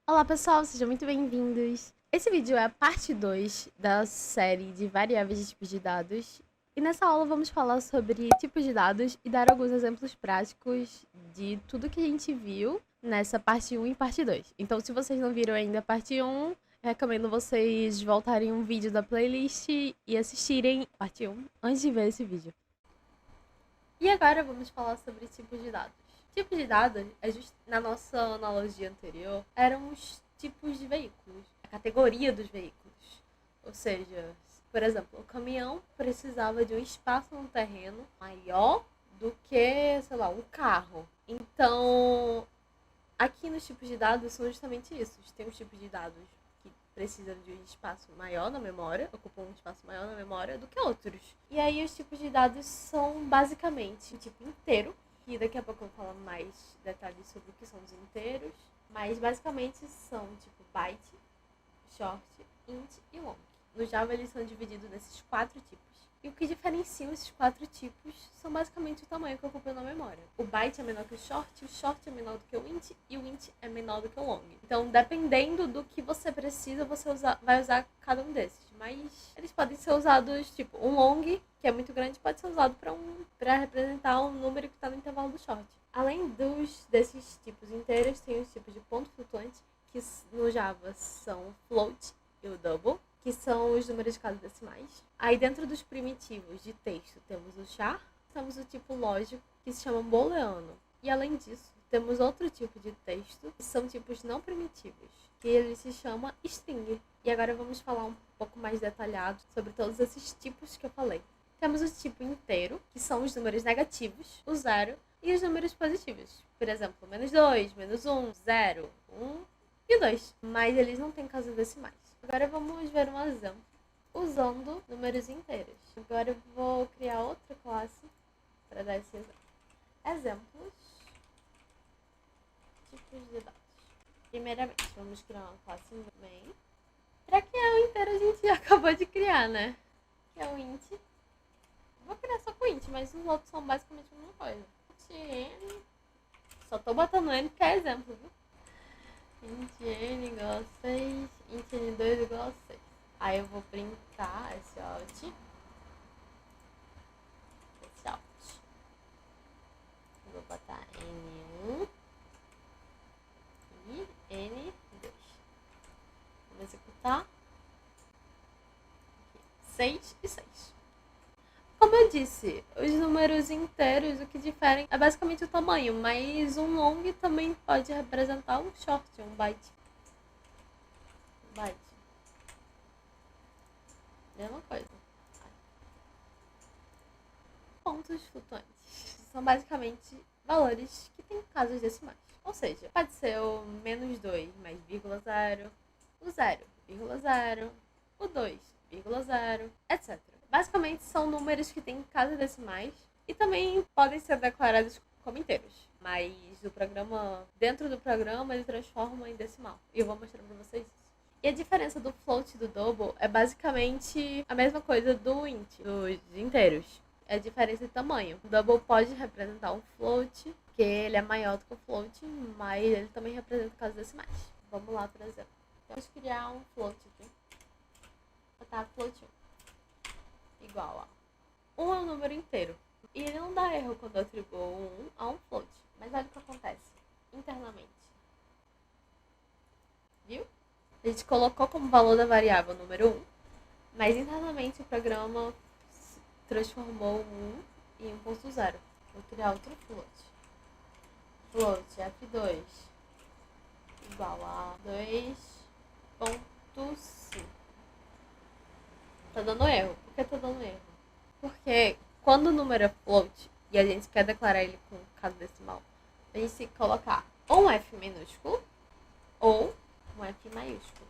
Olá pessoal, sejam muito bem-vindos. Esse vídeo é a parte 2 da série de variáveis de tipos de dados. E nessa aula vamos falar sobre tipos de dados e dar alguns exemplos práticos de tudo que a gente viu nessa parte 1 e parte 2. Então, se vocês não viram ainda a parte 1, eu recomendo vocês voltarem um vídeo da playlist e assistirem a parte 1 antes de ver esse vídeo. E agora vamos falar sobre tipos de dados. Tipos de dados, na nossa analogia anterior, eram os tipos de veículos, a categoria dos veículos. Ou seja, por exemplo, o caminhão precisava de um espaço no terreno maior do que, sei lá, um carro. Então, aqui nos tipos de dados são justamente isso. Tem os tipos de dados que precisam de um espaço maior na memória, ocupam um espaço maior na memória do que outros. E aí os tipos de dados são basicamente um tipo inteiro, que daqui a pouco eu vou falar mais detalhes sobre o que são os inteiros, mas basicamente são tipo byte, short, int e long. No Java eles são divididos nesses 4 tipos. E o que diferencia esses 4 tipos são basicamente o tamanho que ocupa na memória. O byte é menor que o short é menor do que o int e o int é menor do que o long. Então, dependendo do que você precisa, você vai usar cada um desses. Mas eles podem ser usados, tipo, um long, que é muito grande, pode ser usado para representar um número que está no intervalo do short. Além desses tipos inteiros, tem os tipos de ponto flutuante, que no Java são o float e o double, que são os números de casas decimais. Aí dentro dos primitivos de texto temos o char, temos o tipo lógico, que se chama booleano. E além disso, temos outro tipo de texto, que são tipos não primitivos, que ele se chama string. E agora vamos falar um pouco mais detalhado sobre todos esses tipos que eu falei. Temos o tipo inteiro, que são os números negativos, o zero, e os números positivos. Por exemplo, -2, -1, 0, 1 e 2. Mas eles não têm casas decimais. Agora vamos ver um exemplo usando números inteiros. Agora eu vou criar outra classe para dar esse exemplo. Exemplos, tipos de dados. Primeiramente, vamos criar uma classe main. Para criar o inteiro a gente já acabou de criar, né? Que é o int. Vou criar só com int, mas os outros são basicamente a mesma coisa. Int n. Só tô botando n porque é exemplo, viu? Int n igual a 6, int n2 igual a 6. Aí eu vou printar esse out. Vou botar N1 e N2. Vamos executar. 6 e 6. Como eu disse, os números inteiros, o que diferem é basicamente o tamanho, mas um long também pode representar um short, um byte. Mesma coisa. Pontos flutuantes são basicamente valores que têm casas decimais. Ou seja, pode ser o -2 mais vírgula 0, o 0,0, o 2,0, etc. Basicamente são números que têm casas decimais e também podem ser declarados como inteiros. Mas dentro do programa, ele transforma em decimal. E eu vou mostrar pra vocês isso. E a diferença do float e do double é basicamente a mesma coisa do int, dos inteiros. É a diferença de tamanho. O double pode representar um float, que ele é maior do que o float, mas ele também representa casas decimais. Vamos lá, por exemplo. Vamos criar um float aqui. Vou botar float 1 igual a 1 é um número inteiro. E ele não dá erro quando eu atribuo 1 a um float. Mas olha o que acontece internamente. Viu? A gente colocou como valor da variável número 1, mas internamente o programa transformou o 1 em 1.0. Vou criar outro float. Float f2 igual a 2.5. Tá dando erro. Por que tá dando erro? Porque quando o número é float e a gente quer declarar ele com casa decimal, a gente tem que colocar ou um F minúsculo ou um F maiúsculo.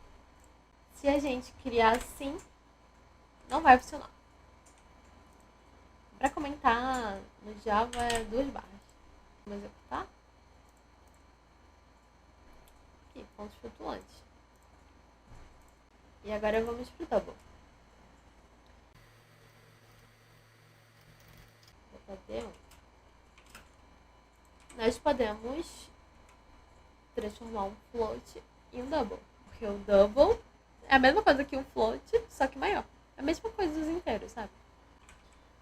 Se a gente criar assim, não vai funcionar. Para comentar no Java é 2 barras. Vamos executar. Aqui, pontos flutuantes. E agora vamos pro double. Vou fazer nós podemos transformar um float e um double. Porque o double é a mesma coisa que um float, só que maior. É a mesma coisa dos inteiros, sabe?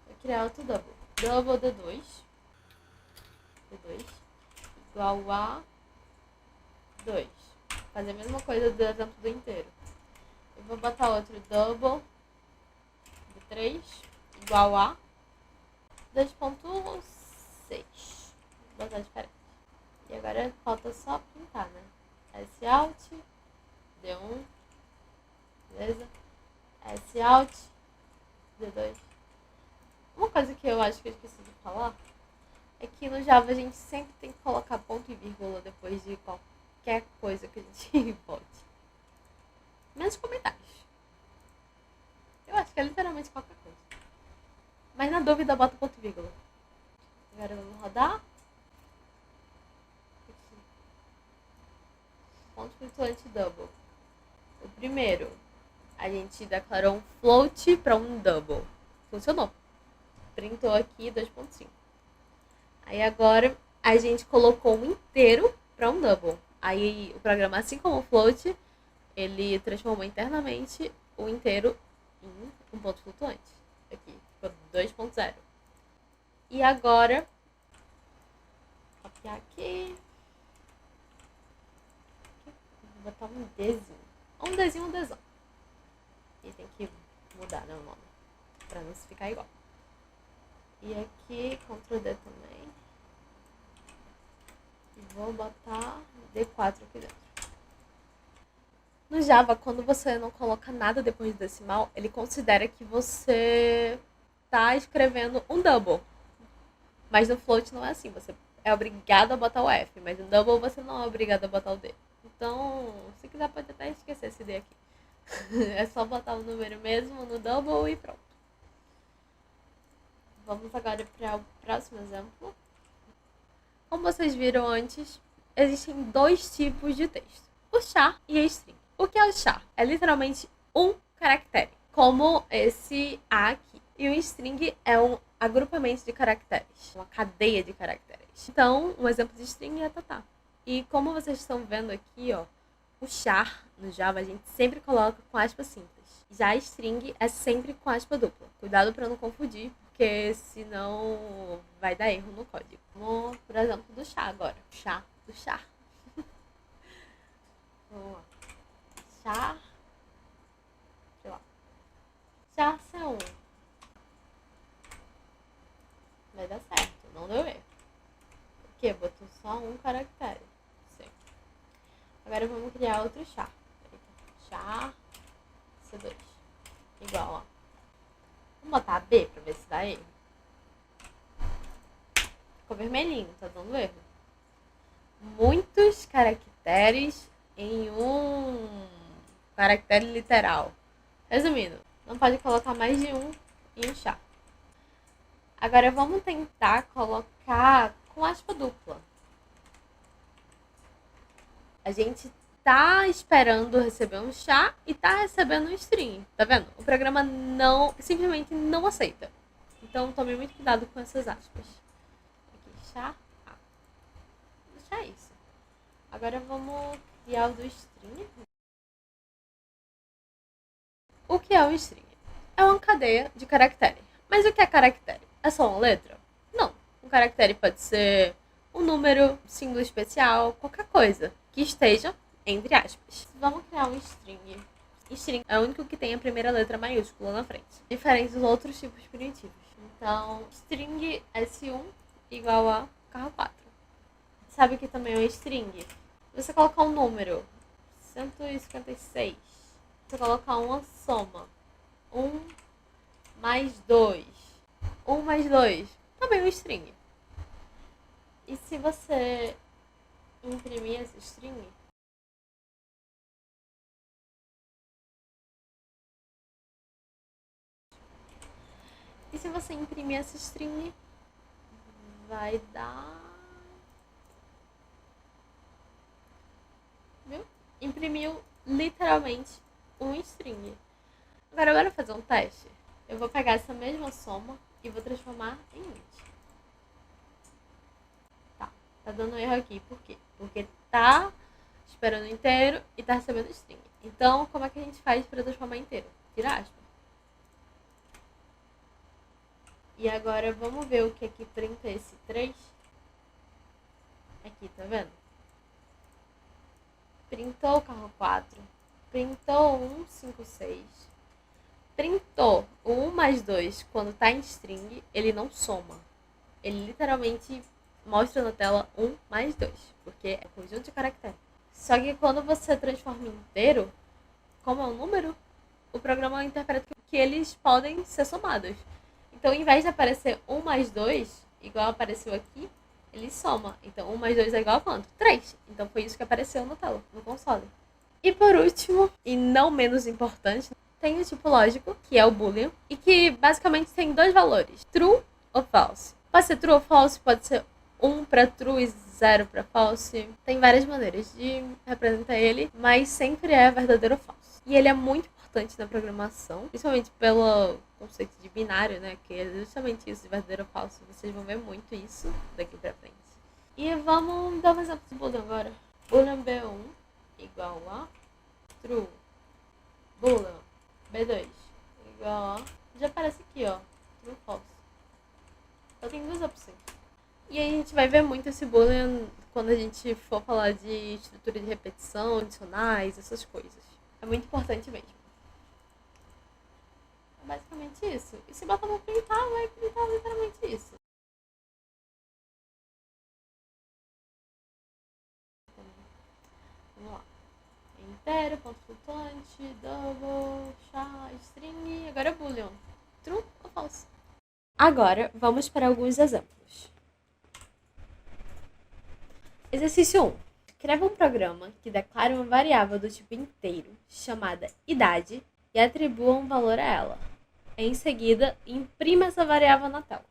Vou criar outro double. Double D2 igual a 2. Fazer a mesma coisa do exemplo do inteiro. Eu vou botar outro double D3 igual a 2.6. Vou botar diferente. E agora falta só pintar, né? S-Alt, D1, beleza? S-Alt, D2. Uma coisa que eu acho que eu esqueci de falar é que no Java a gente sempre tem que colocar ponto e vírgula depois de qualquer coisa que a gente bote. Menos comentários. Eu acho que é literalmente qualquer coisa. Mas na dúvida, bota ponto e vírgula. Agora vamos rodar. Aqui. Ponto flutuante double. O primeiro, a gente declarou um float para um double. Funcionou. Printou aqui 2.5. Aí agora a gente colocou um inteiro para um double. Aí o programa, assim como o float, ele transformou internamente o inteiro em um ponto flutuante. Aqui, ficou 2.0. E agora, copiar aqui. Vou botar um Dzinho. Um Dzinho, um Dzão. E tem que mudar, né, o nome, para não se ficar igual. E aqui, Ctrl D também. E vou botar D4 aqui dentro. No Java, quando você não coloca nada depois do decimal, ele considera que você está escrevendo um double. Mas no float não é assim. Você é obrigado a botar o F, mas no double você não é obrigado a botar o D. Então, se quiser, pode até esquecer esse D aqui. É só botar o número mesmo no double e pronto. Vamos agora para o próximo exemplo. Como vocês viram antes, existem dois tipos de texto: o char e a string. O que é o char? É literalmente um caractere, como esse A aqui. E o string é um agrupamento de caracteres, uma cadeia de caracteres. Então, um exemplo de string é tatá. E como vocês estão vendo aqui, ó, o char no Java a gente sempre coloca com aspa simples. Já a string é sempre com aspa dupla. Cuidado para não confundir, porque senão vai dar erro no código. Vamos, por exemplo, do chá agora. Chá do chá. Vamos lá. Char. Sei lá. Char C1. Vai dar certo, não deu erro. Por quê? Botou só um caractere. Sim. Agora vamos criar outro char. Char C2. Igual, ó. Vamos botar B pra ver se dá erro. Ficou vermelhinho, tá dando erro. Muitos caracteres em um caractere literal. Resumindo, não pode colocar mais de um em um char. Agora vamos tentar colocar com aspa dupla. A gente tá esperando receber um char e tá recebendo um string. Tá vendo? O programa simplesmente não aceita. Então tome muito cuidado com essas aspas. Aqui, char. Vou deixar isso. Agora vamos criar o do string. O que é um string? É uma cadeia de caractere. Mas o que é caractere? É só uma letra? Não. Um caractere pode ser um número, símbolo especial, qualquer coisa que esteja entre aspas. Vamos criar um string. String é o único que tem a primeira letra maiúscula na frente, diferente dos outros tipos primitivos. Então, string S1 igual a carro 4. Sabe o que também é um string? Você colocar um número, 156. Você colocar uma soma, 1 mais 2. 1 mais 2, também é um string. E se você imprimir esse string, vai dar... Viu? Imprimiu literalmente um string. Agora, bora fazer um teste. Eu vou pegar essa mesma soma e vou transformar em int. Tá dando erro aqui. Por quê? Porque tá esperando inteiro e está recebendo string. Então, como é que a gente faz para transformar inteiro? Tira aspas. E agora vamos ver o que aqui printa esse 3. Aqui, tá vendo? Printou o carro 4. Printou 1, 5, 6. Printou o 1 mais 2 quando está em string, ele não soma. Ele literalmente mostra na tela 1 mais 2, porque é um conjunto de caracteres. Só que quando você transforma em inteiro, como é um número, o programa interpreta que eles podem ser somados. Então, ao invés de aparecer 1 mais 2, igual apareceu aqui, ele soma. Então, 1 mais 2 é igual a quanto? 3. Então, foi isso que apareceu na tela, no console. E por último, e não menos importante, tem o tipo lógico, que é o boolean, e que basicamente tem dois valores, true ou false. Pode ser true ou false, pode ser 1 para true e 0 para false. Tem várias maneiras de representar ele, mas sempre é verdadeiro ou falso. E ele é muito importante na programação, principalmente pelo conceito de binário, né? Que é justamente isso, de verdadeiro ou falso. Vocês vão ver muito isso daqui pra frente. E vamos dar um exemplo de boolean agora. Boolean B1 igual a true. Boolean B2 igual a... Já aparece aqui, ó. True, false. Só tem duas opções. E aí a gente vai ver muito esse boolean quando a gente for falar de estrutura de repetição, adicionais, essas coisas. É muito importante mesmo. É basicamente isso. E se botar pra printar, vai printar literalmente isso. Vamos lá. Inteiro, ponto flutuante, double, char, string. Agora é boolean. True ou false? Agora, vamos para alguns exemplos. Exercício 1. Escreva um programa que declare uma variável do tipo inteiro, chamada idade, e atribua um valor a ela. Em seguida, imprima essa variável na tela.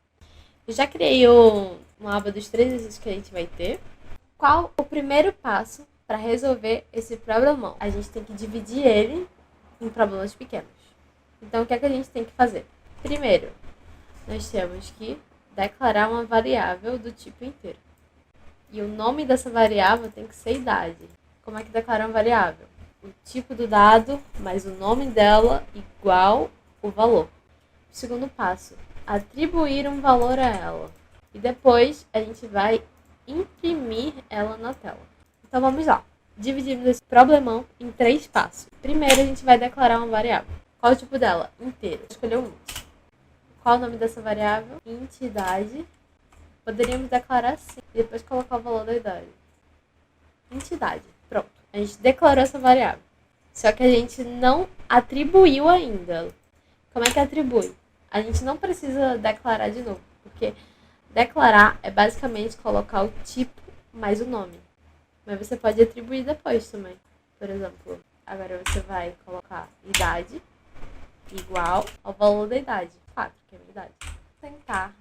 Eu já criei uma aba dos 3 exercícios que a gente vai ter. Qual o primeiro passo para resolver esse problemão? A gente tem que dividir ele em problemas pequenos. Então, o que é que a gente tem que fazer? Primeiro, nós temos que declarar uma variável do tipo inteiro. E o nome dessa variável tem que ser idade. Como é que declara uma variável? O tipo do dado mais o nome dela igual o valor. O segundo passo, atribuir um valor a ela. E depois a gente vai imprimir ela na tela. Então vamos lá. Dividimos esse problemão em 3 passos. Primeiro a gente vai declarar uma variável. Qual o tipo dela? Inteiro. Vou escolher um int. Qual o nome dessa variável? Int idade. Poderíamos declarar assim e depois colocar o valor da idade. Entidade. Pronto. A gente declarou essa variável. Só que a gente não atribuiu ainda. Como é que atribui? A gente não precisa declarar de novo, porque declarar é basicamente colocar o tipo mais o nome. Mas você pode atribuir depois também. Por exemplo, agora você vai colocar idade igual ao valor da idade. 4, que é a minha idade. Tentar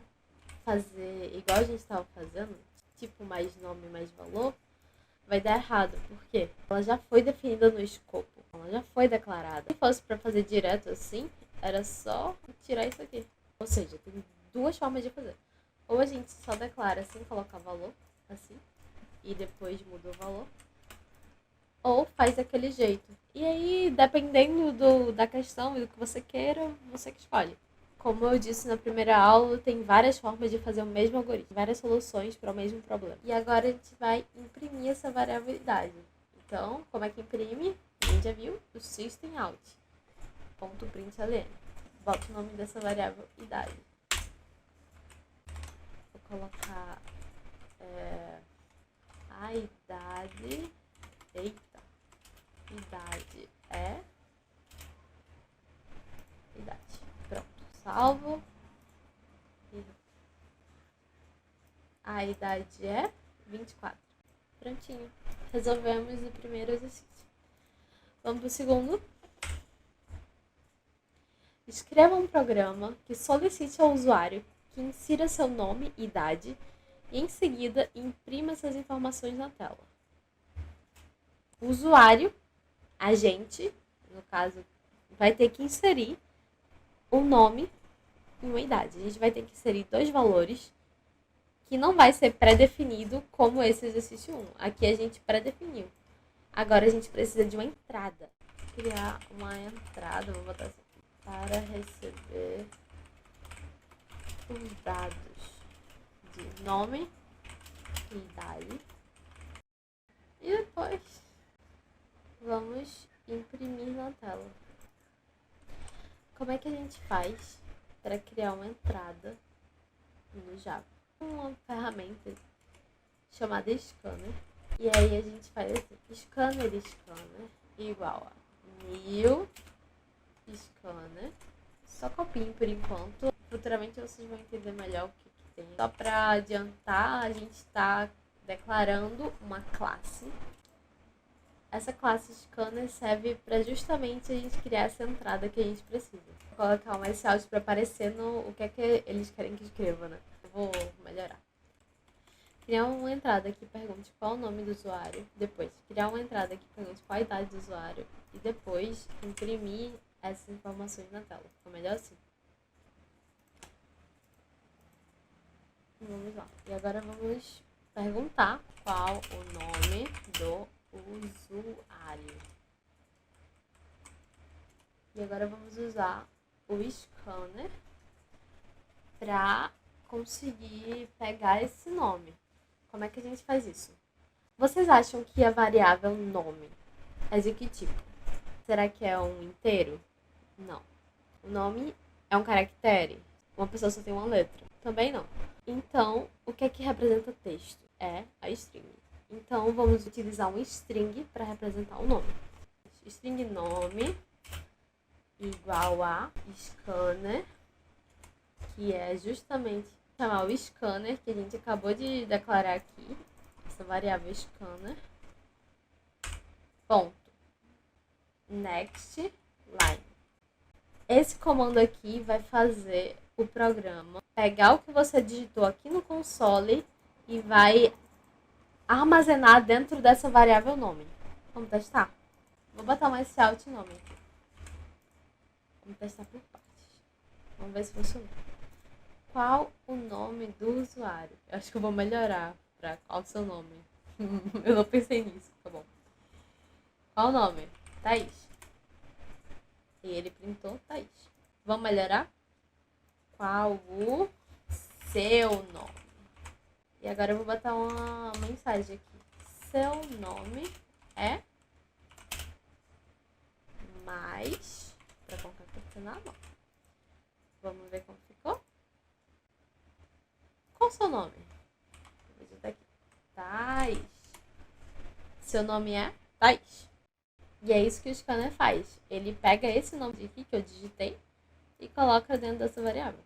fazer igual a gente estava fazendo, tipo mais nome mais valor, vai dar errado, porque ela já foi definida no escopo, ela já foi declarada. Se fosse para fazer direto assim, era só tirar isso aqui. Ou seja, tem duas formas de fazer. Ou a gente só declara sem colocar valor, assim, e depois muda o valor, ou faz daquele jeito. E aí, dependendo da questão e do que você queira, você que escolhe. Como eu disse na primeira aula, tem várias formas de fazer o mesmo algoritmo, várias soluções para o mesmo problema. E agora a gente vai imprimir essa variabilidade. Então, como é que imprime? A gente já viu o systemout. .println. Bota o nome dessa variável idade. Vou colocar a idade. Eita! Idade é idade. Pronto. Salvo. A idade é 24. Prontinho. Resolvemos o primeiro exercício. Vamos para o segundo. Escreva um programa que solicite ao usuário que insira seu nome e idade e, em seguida, imprima essas informações na tela. O usuário, a gente, no caso, vai ter que inserir um nome e uma idade. A gente vai ter que inserir 2 valores que não vai ser pré-definido como esse exercício 1. Aqui a gente pré-definiu. Agora a gente precisa de uma entrada. Criar uma entrada, vou botar assim, para receber os dados de nome e idade. E depois vamos imprimir na tela. Como é que a gente faz para criar uma entrada no Java? Uma ferramenta chamada Scanner. E aí a gente faz assim, scanner igual a new scanner. Só copiem por enquanto. Futuramente vocês vão entender melhor o que tem. Só para adiantar, a gente está declarando uma classe. Essa classe scanner serve para justamente a gente criar essa entrada que a gente precisa. Vou colocar um SAuth para aparecer no o que é que eles querem que escreva, né? Eu vou melhorar. Criar uma entrada que pergunte qual o nome do usuário. Depois, criar uma entrada que pergunte qual a idade do usuário. E depois, imprimir essas informações na tela. Ficou melhor assim. Vamos lá. E agora vamos perguntar qual o nome do usuário. E agora vamos usar o scanner para conseguir pegar esse nome. Como é que a gente faz isso? Vocês acham que a variável nome é de que tipo? Será que é um inteiro? Não. O nome é um caractere. Uma pessoa só tem uma letra. Também não. Então, o que é que representa texto? É a string. Então, vamos utilizar um string para representar o nome. String nome igual a scanner, que é justamente chamar o scanner que a gente acabou de declarar aqui, essa variável scanner, ponto, next line. Esse comando aqui vai fazer o programa pegar o que você digitou aqui no console e vai armazenar dentro dessa variável nome. Vamos testar? Vou botar um SAuth nome aqui. Vamos testar por partes. Vamos ver se funciona. Qual o nome do usuário? Eu acho que eu vou melhorar para qual o seu nome. Eu não pensei nisso, tá bom. Qual o nome? Thaís. E ele printou Thaís. Vamos melhorar? Qual o seu nome? E agora eu vou botar uma mensagem aqui. Seu nome é mais... Para concatenar, não. Vamos ver como ficou. Qual o seu nome? Vou digitar aqui. Thaís. Seu nome é Thaís. E é isso que o scanner faz. Ele pega esse nome aqui que eu digitei e coloca dentro dessa variável.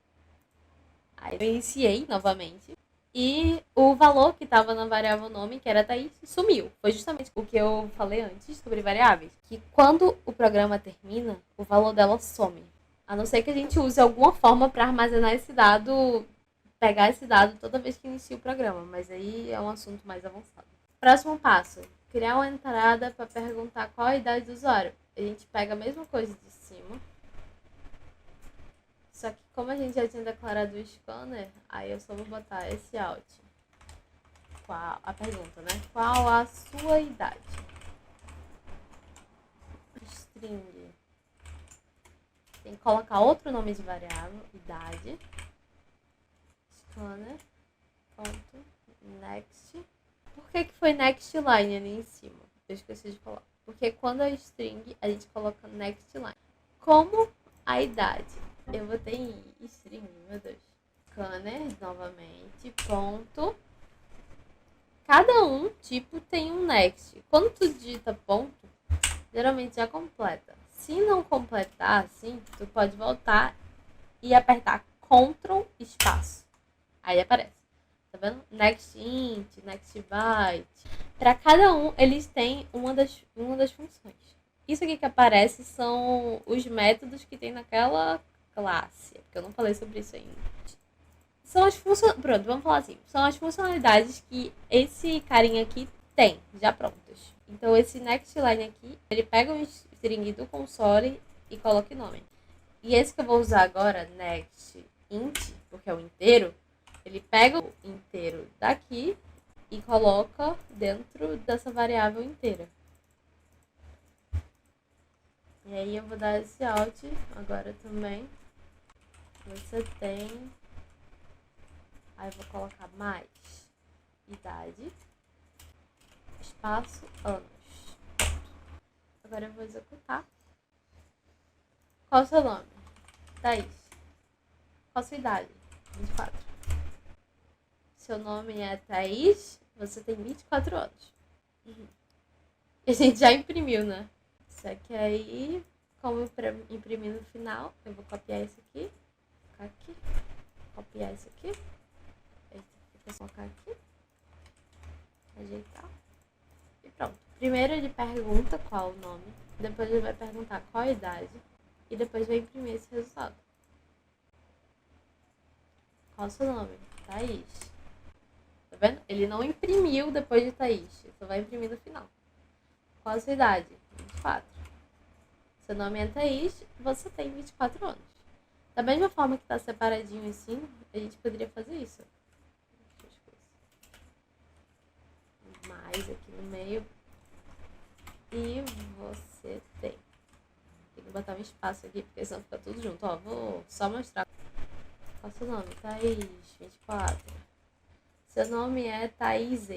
Aí eu iniciei novamente. E o valor que estava na variável nome, que era Thaís, sumiu. Foi justamente o que eu falei antes sobre variáveis. Que quando o programa termina, o valor dela some. A não ser que a gente use alguma forma para armazenar esse dado, pegar esse dado toda vez que inicia o programa. Mas aí é um assunto mais avançado. Próximo passo. Criar uma entrada para perguntar qual a idade do usuário. A gente pega a mesma coisa de cima. Só que como a gente já tinha declarado o scanner, aí eu só vou botar esse out. Qual a pergunta, né? Qual a sua idade? String. Tem que colocar outro nome de variável, idade. Scanner. Ponto. Next. Por que foi next line ali em cima? Eu esqueci de falar. Porque quando é string, a gente coloca next line. Como a idade? Eu botei em string, meu Deus. Scanner, novamente, ponto. Cada um tipo tem um next. Quando tu digita ponto, geralmente já completa. Se não completar assim, tu pode voltar e apertar Ctrl espaço. Aí aparece. Tá vendo? Next int, next byte. Para cada um, eles têm uma das funções. Isso aqui que aparece são os métodos que tem naquela classe. Porque eu não falei sobre isso ainda. São as funcionalidades. Pronto, vamos falar assim. São as funcionalidades que esse carinha aqui tem, já prontas. Então, esse next line aqui, ele pega o string do console e coloca o nome. E esse que eu vou usar agora, next int, porque é o inteiro, ele pega o inteiro daqui e coloca dentro dessa variável inteira. E aí eu vou dar esse alt agora também. Você tem. Aí eu vou colocar mais idade, espaço, anos. Agora eu vou executar. Qual o seu nome? Thaís. Qual a sua idade? 24. Seu nome é Thaís, você tem 24 anos. E a gente já imprimiu, né? Só que aí, como eu imprimi no final, eu vou copiar esse aqui, colocar aqui, copiar esse aqui, esse aqui, colocar aqui, ajeitar e pronto. Primeiro ele pergunta qual o nome, depois ele vai perguntar qual a idade e depois vai imprimir esse resultado. Qual o seu nome? Thaís. Tá vendo? Ele não imprimiu depois de Thaís, ele só vai imprimir no final. Qual a sua idade? 24. Seu nome é Thaís, você tem 24 anos. Da mesma forma que está separadinho assim, a gente poderia fazer isso. Mais aqui no meio. E você tem. Tem que botar um espaço aqui, porque senão fica tudo junto. Ó, vou só mostrar. Qual é o seu nome? Thaís, 24. Seu nome é Thaís.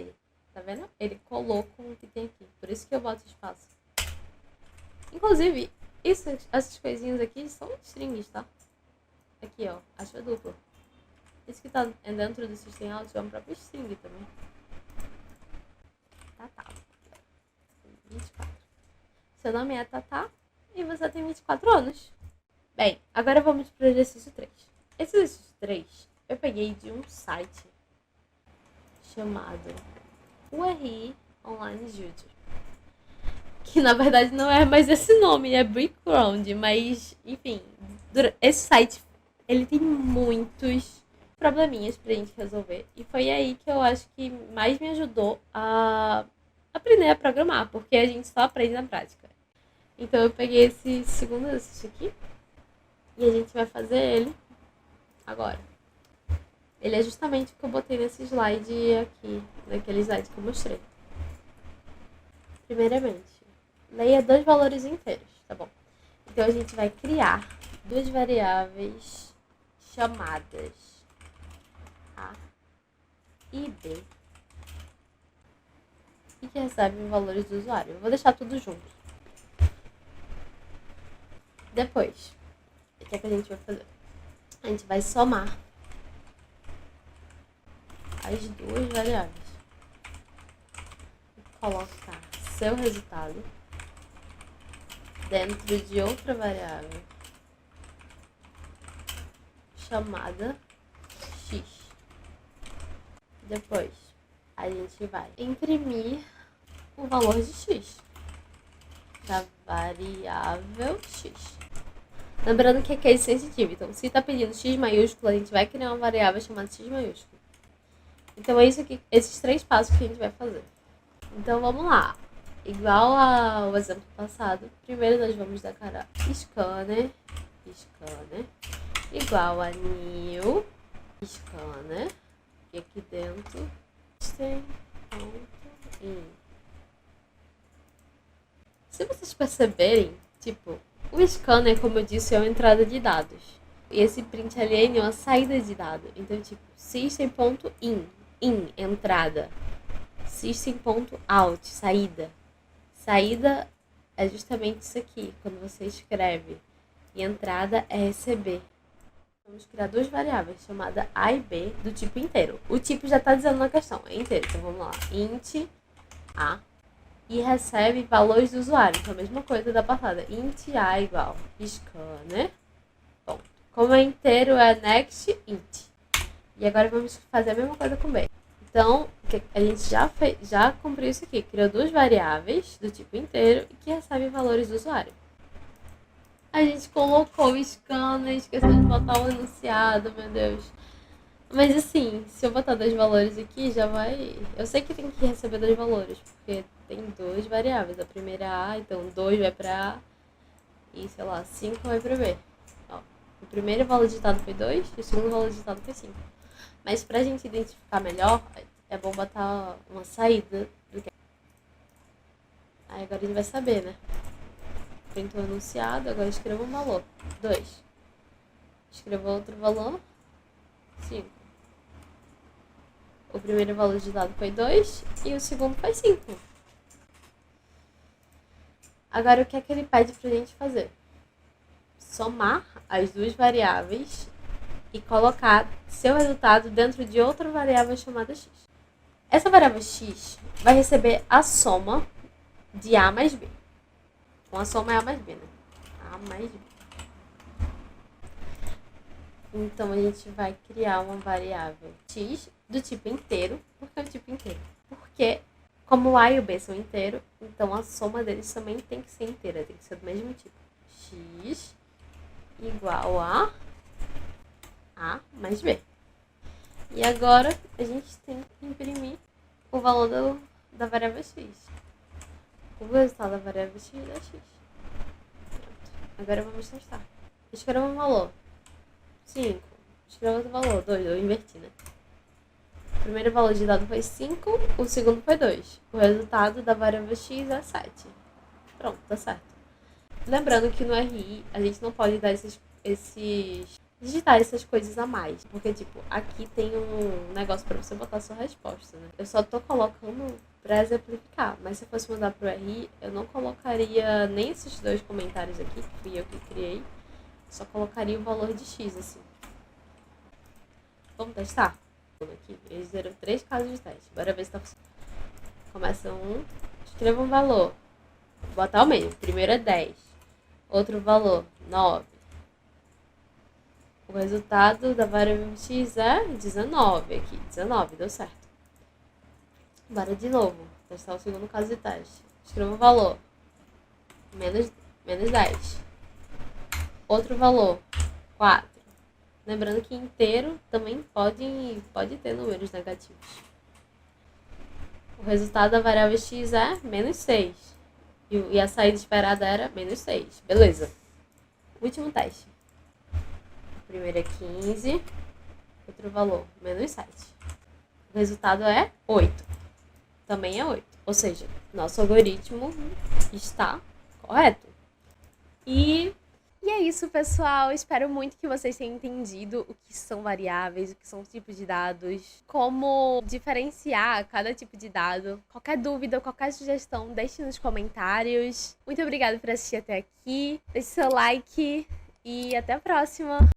Tá vendo? Ele colocou o que tem aqui. Por isso que eu boto espaço. Inclusive, essas coisinhas aqui são strings, tá? Aqui, ó. Acha dupla. Isso que tá dentro do system out é um próprio string também. Tatá. 24. Seu nome é Tatá e você tem 24 anos. Bem, agora vamos para o exercício 3. Esse exercício 3 eu peguei de um site chamado URI Online Tutor. Que na verdade não é mais esse nome, é Background, mas enfim, esse site ele tem muitos probleminhas pra gente resolver. E foi aí que eu acho que mais me ajudou a aprender a programar, porque a gente só aprende na prática. Então eu peguei esse segundo exercício aqui e a gente vai fazer ele agora. Ele é justamente o que eu botei nesse slide aqui, naquele slide que eu mostrei. Primeiramente, leia 2 valores inteiros, tá bom? Então a gente vai criar 2 variáveis chamadas A e B e que recebem valores do usuário. Eu vou deixar tudo junto. Depois, o que é que a gente vai fazer? A gente vai somar as 2 variáveis. Colocar seu resultado dentro de outra variável chamada x. Depois, a gente vai imprimir o valor de x da variável x. Lembrando que é case sensitivo, então se está pedindo x maiúsculo, a gente vai criar uma variável chamada x maiúsculo. Então é isso aqui, esses 3 passos que a gente vai fazer. Então vamos lá. Igual ao exemplo passado, primeiro nós vamos declarar scanner igual a new scanner, e aqui dentro tem .in. Se vocês perceberem, tipo, o scanner, como eu disse, é uma entrada de dados. E esse println é uma saída de dados. Então, tipo, system.in, entrada. System.out, saída. Saída é justamente isso aqui, quando você escreve. E entrada é receber. Vamos criar 2 variáveis, chamada A e B, do tipo inteiro. O tipo já está dizendo na questão, é inteiro. Então vamos lá, int A. E recebe valores do usuário. Então a mesma coisa da passada. Int A igual scanner. Bom, como é inteiro é next int. E agora vamos fazer a mesma coisa com B. Então, a gente já cumpriu isso aqui. Criou 2 variáveis do tipo inteiro e que recebem valores do usuário. A gente colocou o scanner, esqueceu de botar o enunciado, meu Deus. Mas assim, se eu botar 2 valores aqui, já vai... Eu sei que tem que receber 2 valores, porque tem 2 variáveis. A primeira é A, então 2 vai pra A e, sei lá, 5 vai pra B. Ó, o primeiro valor digitado foi 2 e o segundo valor digitado foi 5. Mas pra gente identificar melhor, é bom botar uma saída do que... Aí agora a gente vai saber, né? printou o enunciado, agora escreva um valor. 2. Escreva outro valor. 5. O primeiro valor de dado foi 2 e o segundo foi 5. Agora, o que é que ele pede pra gente fazer? Somar as duas variáveis e colocar seu resultado dentro de outra variável chamada x. Essa variável x vai receber a soma de a mais b. Então, a soma é a mais b, né? A mais b. Então, a gente vai criar uma variável x do tipo inteiro. Por que o tipo inteiro? Porque, como o a e o b são inteiros, então a soma deles também tem que ser inteira, tem que ser do mesmo tipo. X igual a mais b. E agora, a gente tem que imprimir o valor da variável x. O resultado da variável x é x. Pronto. Agora vamos testar. Escreva um valor. 5. Escreva outro valor. 2. Eu inverti, né? O primeiro valor de dado foi 5. O segundo foi 2. O resultado da variável x é 7. Pronto, tá certo. Lembrando que no RI a gente não pode dar digitar essas coisas a mais. Porque, tipo, aqui tem um negócio pra você botar a sua resposta, né? Eu só tô colocando pra exemplificar. Mas se eu fosse mandar pro RI, eu não colocaria nem esses dois comentários aqui, que fui eu que criei. Só colocaria o valor de x, assim. Vamos testar? Aqui, eles deram 3 casos de teste. Bora ver se tá funcionando. Começa um. Escreva um valor. Vou botar o meio. Primeiro é 10. Outro valor, 9. O resultado da variável x é 19 aqui. 19, deu certo. Bora de novo. Testar o segundo caso de teste. Escreva um valor. Menos 10. Outro valor, 4. Lembrando que inteiro também pode ter números negativos. O resultado da variável x é menos 6. E a saída esperada era menos 6. Beleza. Último teste. O primeiro é 15. Outro valor, menos 7. O resultado é 8. Também é 8. Ou seja, nosso algoritmo está correto. E é isso, pessoal. Espero muito que vocês tenham entendido o que são variáveis, o que são tipos de dados, como diferenciar cada tipo de dado. Qualquer dúvida, qualquer sugestão, deixe nos comentários. Muito obrigada por assistir até aqui. Deixe seu like e até a próxima!